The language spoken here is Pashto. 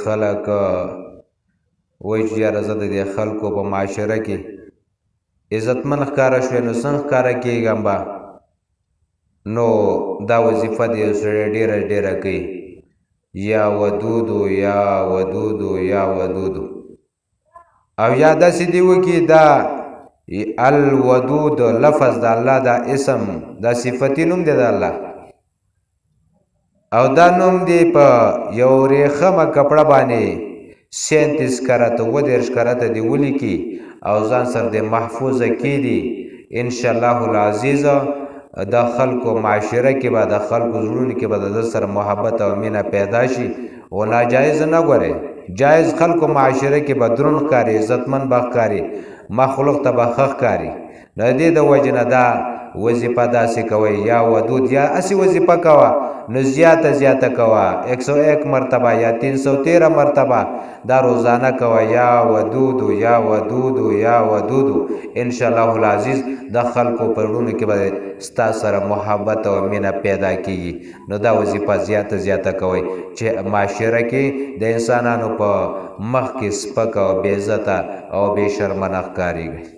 خلک وایي چې یاره زه د دې خلکو په معاشره کې عزتمن ښکاره شوی نو څنګه ښکاره کېږم به نو دا وظیفه د یو سړی ډېره کوي یا ودودو یا ودودو یا ودودو او یا داسې دې وکړي دا الودود لفظ د الله دا اسم دا صفتي نوم دی د الله او دا نوم دی په یو ریخمه کپړه باندې 37 کرته 30 کرته دی ولیکي او ځان سره د محفوظه کړي انشاءالله العزیز د خلکو معاشره کې به د خلکو زړونو کې به د سره محبت او مینه پیدا شي او ناجایز نه ګوري جایز خلکو معاشره کې به درون ښکاري عزتمن به ښکاري مخلوق ته به ښه ښکاري د دې د وجې نه دا وظیفه داسې کوئ یا ودود یا اسې وظیفه کوه نو زیاته کوه 101 مرتبه یا 313 مرتبه دا روزانه کوه یا ودودو یا ودودو یا ودودو انشاءالله العزیز د خلکو په زړونو کې به ستا سره محبت او مینه پیدا کیږي نو دا وظیفه زیاته کوئ چې معاشره کې د انسانانو په مخ کې سپک او بې عزته او بې شرمه نه ښکارېږئ